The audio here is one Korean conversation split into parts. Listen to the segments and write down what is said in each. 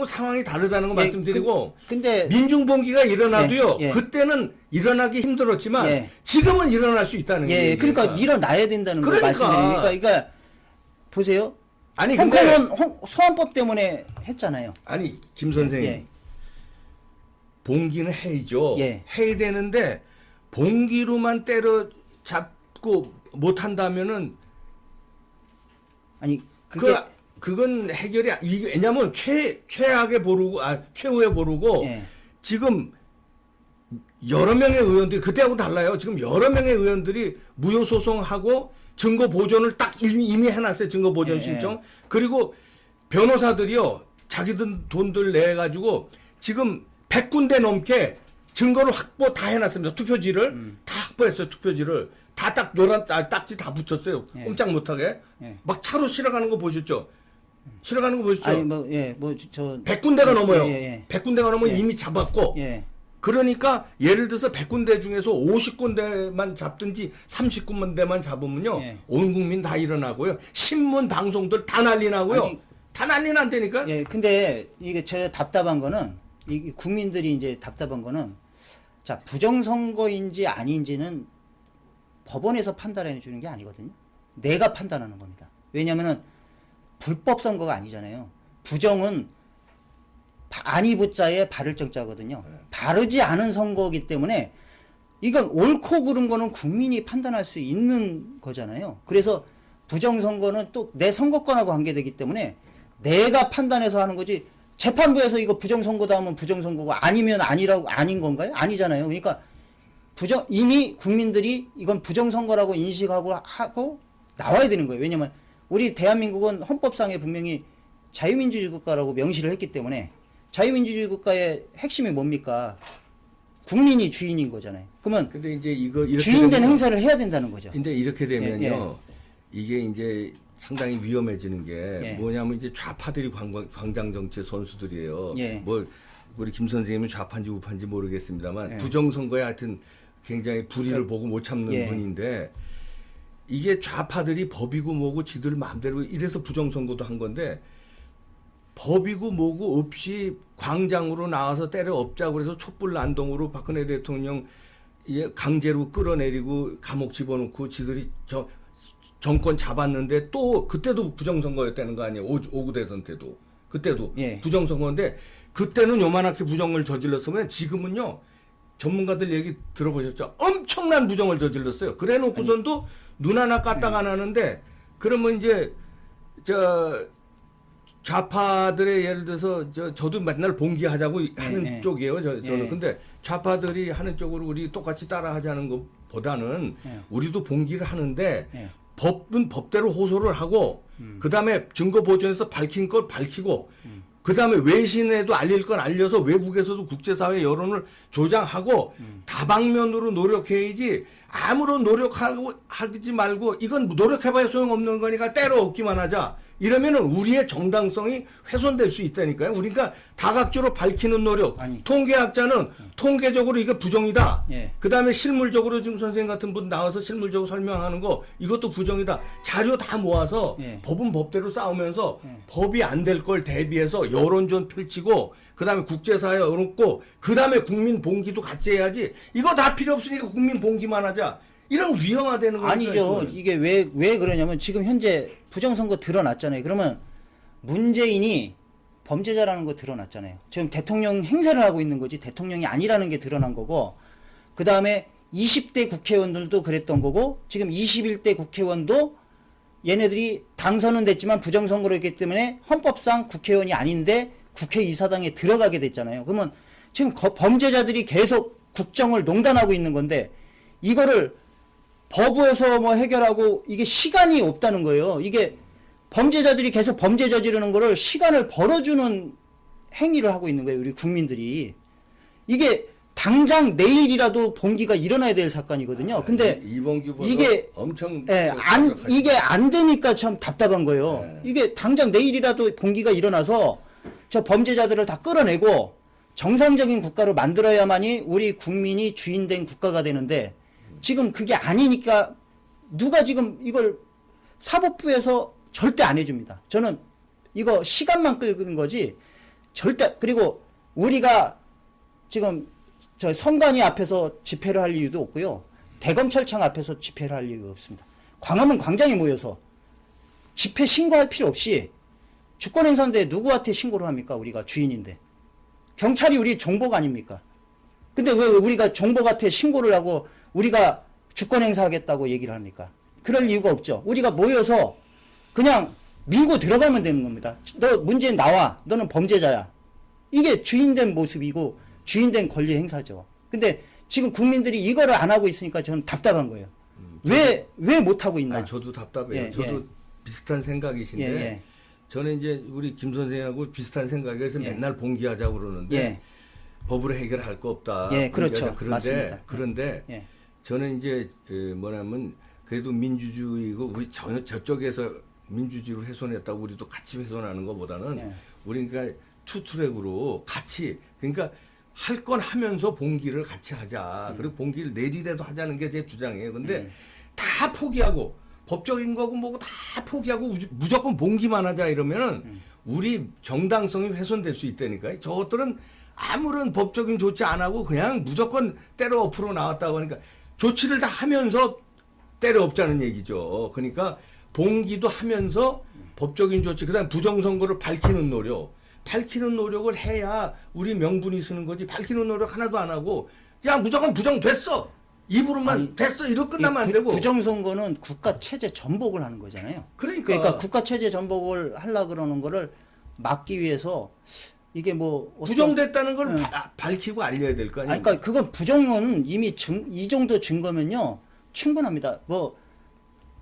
상황이 다르다는 거 예, 말씀드리고 근데 민중봉기가 일어나도요. 예, 예. 그때는 일어나기 힘들었지만 예. 지금은 일어날 수 있다는 거예요. 예, 그러니까 일어나야 된다는 걸 그러니까. 말씀드리니까, 그러니까 보세요. 아니 근데 홍콩은 소환법 때문에 했잖아요. 아니 김 선생님 예. 봉기는 해야죠. 예. 해야 되는데 봉기로만 때려잡고 못 한다면은 아니 그게 그건 해결이 이게 왜냐면 최악에 보르고 최후에 보르고 예. 지금 여러 명의 의원들이 그때하고 달라요. 지금 여러 명의 의원들이 무효 소송하고 증거 보존을 딱 이미 해놨어요. 증거 보존 예, 신청. 그리고 변호사들이요 자기들 돈들 내 가지고 지금 100군데 넘게 증거를 확보 다 해놨습니다. 투표지를 다 확보했어요. 투표지를 다 딱 노란 딱지 다 붙였어요. 예. 꼼짝 못하게 예. 막 차로 실어가는 거 보셨죠? 실어가는 거 보셨죠? 아니 뭐저 100군데가 넘어요. 예, 예. 100군데가 넘으면 예. 이미 잡았고 예. 그러니까 예를 들어서 100군데 중에서 50군데만 잡든지 30군데만 잡으면요. 예. 온 국민 다 일어나고요. 신문 방송들 다 난리 나고요. 아니, 다 난리 난다니까. 예, 근데 이게 저 답답한 거는 이 국민들이 이제 답답한 거는 자 부정선거인지 아닌지는 법원에서 판단해 주는 게 아니거든요. 내가 판단하는 겁니다. 왜냐하면은 불법 선거가 아니잖아요. 부정은 아니부자에 바를 정자거든요. 바르지 않은 선거이기 때문에 이건 옳고 그른 거는 국민이 판단할 수 있는 거잖아요. 그래서 부정선거는 또 내 선거권하고 관계되기 때문에 내가 판단해서 하는 거지 재판부에서 이거 부정선거다 하면 부정선거고 아니면 아니라고 아닌 건가요? 아니잖아요. 그러니까 이미 국민들이 이건 부정선거라고 인식하고 하고 나와야 되는 거예요. 왜냐면 우리 대한민국은 헌법상에 분명히 자유민주주의 국가라고 명시를 했기 때문에 자유민주주의 국가의 핵심이 뭡니까? 국민이 주인인 거잖아요. 그러면 근데 이제 이렇게 주인된 되면, 행사를 해야 된다는 거죠. 근데 이렇게 되면요. 예. 이게 이제 상당히 위험해지는 게 예. 뭐냐면 이제 좌파들이 광장 정치 선수들이에요. 예. 뭐 우리 김 선생님은 좌파인지 우파인지 모르겠습니다만 예. 부정선거에 하여튼 굉장히 불의를 그러니까, 보고 못 참는 예. 분인데 이게 좌파들이 법이고 뭐고 지들 마음대로 이래서 부정선거도 한 건데 법이고 뭐고 없이 광장으로 나와서 때려 엎자고 그래서 촛불 난동으로 박근혜 대통령 강제로 끌어내리고 감옥 집어넣고 지들이 정권 잡았는데 또 그때도 부정선거였다는 거 아니에요. 5구 대선 때도 그때도 예. 부정선거인데 그때는 요만하게 부정을 저질렀으면 지금은요 전문가들 얘기 들어보셨죠? 엄청난 부정을 저질렀어요. 그래 놓고선도 눈 하나 까딱 안 하는데 그러면 이제 좌파들의 예를 들어서 저도 맨날 봉기하자고 하는 예. 쪽이에요. 저는 예. 근데 좌파들이 하는 쪽으로 우리 똑같이 따라하자는 것보다는 예. 우리도 봉기를 하는데 예. 법은 법대로 호소를 하고 그 다음에 증거 보존해서 밝힌 걸 밝히고 그 다음에 외신에도 알릴 건 알려서 외국에서도 국제사회 여론을 조장하고 다방면으로 노력해야지 아무런 노력하지 말고 이건 노력해봐야 소용없는 거니까 때려 엎기만 하자. 이러면은 우리의 정당성이 훼손될 수 있다니까요. 그러니까 다각적으로 밝히는 노력. 아니. 통계학자는 통계적으로 이게 부정이다. 예. 그 다음에 실물적으로 지금 선생님 같은 분 나와서 실물적으로 설명하는 거 이것도 부정이다. 자료 다 모아서 예. 법은 법대로 싸우면서 예. 법이 안 될 걸 대비해서 여론전 펼치고 그 다음에 국제사회 열었고 그 다음에 국민 봉기도 같이 해야지. 이거 다 필요 없으니까 국민 봉기만 하자. 이런 위험화되는 거니까. 아니죠. 이게 왜 그러냐면 지금 현재 부정선거 드러났잖아요. 그러면 문재인이 범죄자라는 거 드러났잖아요. 지금 대통령 행세를 하고 있는 거지 대통령이 아니라는 게 드러난 거고 그 다음에 20대 국회의원들도 그랬던 거고 지금 21대 국회의원도 얘네들이 당선은 됐지만 부정선거로 했기 때문에 헌법상 국회의원이 아닌데 국회의사당에 들어가게 됐잖아요. 그러면 지금 범죄자들이 계속 국정을 농단하고 있는 건데 이거를 법에서 뭐 해결하고 이게 시간이 없다는 거예요. 이게 범죄자들이 계속 범죄 저지르는 거를 시간을 벌어주는 행위를 하고 있는 거예요. 우리 국민들이. 이게 당장 내일이라도 봉기가 일어나야 될 사건이거든요. 근데 이게 엄청 이게 안 되니까 참 답답한 거예요. 네. 이게 당장 내일이라도 봉기가 일어나서 저 범죄자들을 다 끌어내고 정상적인 국가로 만들어야만이 우리 국민이 주인된 국가가 되는데 지금 그게 아니니까 누가 지금 이걸 사법부에서 절대 안 해줍니다. 저는 이거 시간만 끌는 거지 절대. 그리고 우리가 지금 저 선관위 앞에서 집회를 할 이유도 없고요. 대검찰청 앞에서 집회를 할 이유가 없습니다. 광화문 광장에 모여서 집회 신고할 필요 없이 주권 행사인데 누구한테 신고를 합니까? 우리가 주인인데. 경찰이 우리 정복 아닙니까? 근데 왜 우리가 정복한테 신고를 하고 우리가 주권 행사하겠다고 얘기를 합니까? 그럴 이유가 없죠. 우리가 모여서 그냥 밀고 들어가면 되는 겁니다. 너 문재인 나와. 너는 범죄자야. 이게 주인된 모습이고 주인된 권리 행사죠. 근데 지금 국민들이 이거를 안 하고 있으니까 저는 답답한 거예요. 왜 못 하고 있나? 아니, 저도 답답해요. 예, 저도 예. 비슷한 생각이신데 예, 예. 저는 이제 우리 김 선생하고 비슷한 생각에서 예. 맨날 봉기하자고 그러는데 예. 법으로 해결할 거 없다. 예, 그렇죠. 그런데 맞습니다. 그런데 예. 저는 이제 뭐냐면 그래도 민주주의고 우리 전혀 저쪽에서 민주주의로 훼손했다고 우리도 같이 훼손하는 것보다는 예. 우리 그러니까 투트랙으로 같이 그러니까 할 건 하면서 봉기를 같이 하자. 그리고 봉기를 내리라도 하자는 게 제 주장이에요. 근데 다 포기하고 법적인 거고 뭐고 다 포기하고 무조건 봉기만 하자 이러면은 우리 정당성이 훼손될 수 있다니까요. 저것들은 아무런 법적인 조치 안 하고 그냥 무조건 때려 엎으러 나왔다고 하니까 조치를 다 하면서 때려 엎자는 얘기죠. 그러니까 봉기도 하면서 법적인 조치, 그다음 부정선거를 밝히는 노력을 해야 우리 명분이 쓰는 거지. 밝히는 노력 하나도 안 하고 야 무조건 부정됐어. 입으로만 아니, 됐어. 이렇게 끝나면 안 되고. 부정선거는 국가 체제 전복을 하는 거잖아요. 그러니까 국가 체제 전복을 하려 그러는 거를 막기 위해서 이게 뭐 부정됐다는 걸 밝히고 알려야 될 거 아니에요. 그러니까 그건 부정은 이미 이 정도 증거면요 충분합니다. 뭐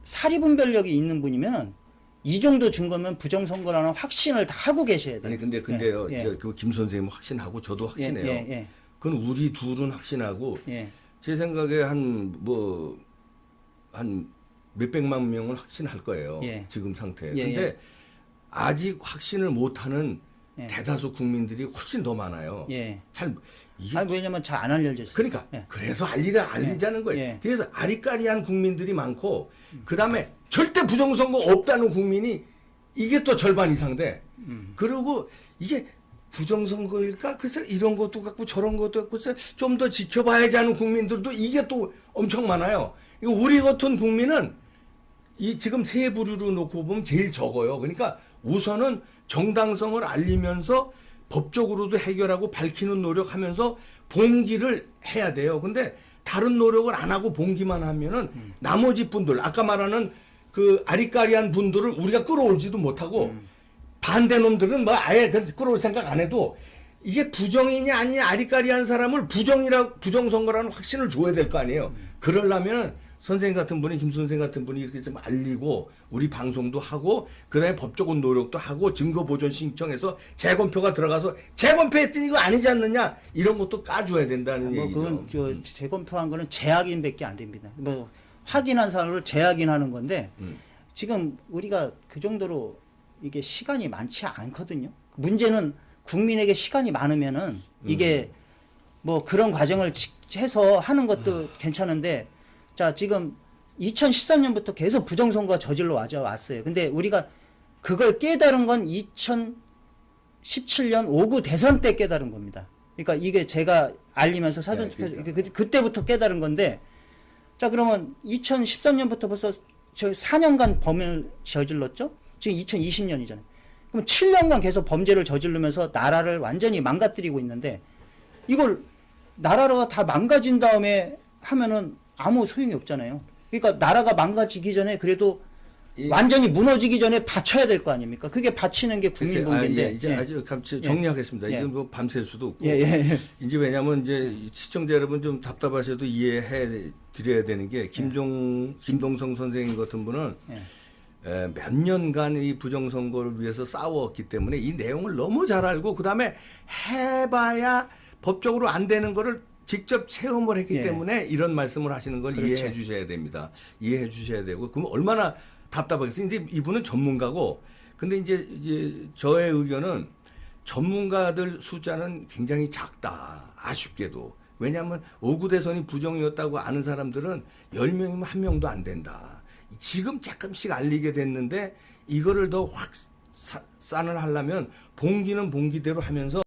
사리분별력이 있는 분이면 이 정도 증거면 부정선거라는 확신을 다 하고 계셔야 돼요. 아니 근데요. 예, 예. 그 김 선생님 확신하고 저도 확신해요. 예. 그건 우리 둘은 확신하고 예. 제 생각에 한 몇백만 명은 확신할 거예요. 예. 지금 상태에. 예, 근데 예. 아직 확신을 못하는 예. 대다수 국민들이 훨씬 더 많아요. 예. 이게 아니 왜냐면 잘 안 알려져 있어요. 그러니까 예. 그래서 알리자는 거예요. 예. 그래서 아리까리한 국민들이 많고 그다음에 절대 부정선거 없다는 국민이 이게 또 절반 이상 돼. 그리고 이게 부정선거일까? 글쎄 이런 것도 갖고 저런 것도 갖고 좀 더 지켜봐야지 하는 국민들도 이게 또 엄청 많아요. 이거 우리 같은 국민은 이 지금 세 부류로 놓고 보면 제일 적어요. 그러니까 우선은 정당성을 알리면서 법적으로도 해결하고 밝히는 노력하면서 봉기를 해야 돼요. 근데 다른 노력을 안 하고 봉기만 하면은 나머지 분들 아까 말하는 그 아리까리한 분들을 우리가 끌어올지도 못하고 반대 놈들은 뭐 아예 끌어올 생각 안 해도 이게 부정이냐 아니냐 아리까리한 사람을 부정선거라는 확신을 줘야 될 거 아니에요. 그러려면 선생님 같은 분이 김 선생 같은 분이 이렇게 좀 알리고 우리 방송도 하고 그다음에 법적인 노력도 하고 증거 보존 신청해서 재검표가 들어가서 재검표했더니 이거 아니지 않느냐 이런 것도 까줘야 된다는 뭐 얘기죠. 그건 재검표한 거는 재확인밖에 안 됩니다. 뭐 확인한 사람을 재확인하는 건데 지금 우리가 그 정도로 이게 시간이 많지 않거든요. 문제는 국민에게 시간이 많으면은 이게 뭐 그런 과정을 해서 하는 것도 괜찮은데 자 지금 2013년부터 계속 부정선거가 저질러 왔어요. 근데 우리가 그걸 깨달은 건 2017년 5구 대선 때 깨달은 겁니다. 그러니까 이게 제가 알리면서 사전투표 그때부터 깨달은 건데 자 그러면 2013년부터 벌써 저 4년간 범을 저질렀죠? 지금 2020년이잖아요. 그럼 7년간 계속 범죄를 저지르면서 나라를 완전히 망가뜨리고 있는데 이걸 나라가 다 망가진 다음에 하면은 아무 소용이 없잖아요. 그러니까 나라가 망가지기 전에 그래도 완전히 무너지기 전에 받쳐야 될 거 아닙니까? 그게 받치는 게 국민 봉기인데. 이제 아주 정리하겠습니다. 이건 뭐 밤샐 수도 없고. 이제 왜냐하면 이제 시청자 여러분 좀 답답하셔도 이해해 드려야 되는 게 김동성 선생님 같은 분은 몇 년간 이 부정선거를 위해서 싸웠기 때문에 이 내용을 너무 잘 알고 그다음에 해봐야 법적으로 안 되는 거를 직접 체험을 했기 때문에 이런 말씀을 하시는 걸 그렇죠. 이해해 주셔야 됩니다. 이해해 주셔야 되고 그럼 얼마나 답답하겠어요. 이제 이분은 전문가고 근데 이제 저의 의견은 전문가들 숫자는 굉장히 작다. 아쉽게도. 왜냐하면 5구 대선이 부정이었다고 아는 사람들은 10명이면 1명도 안 된다. 지금 조금씩 알리게 됐는데 이거를 더 산을 하려면 봉기는 봉기대로 하면서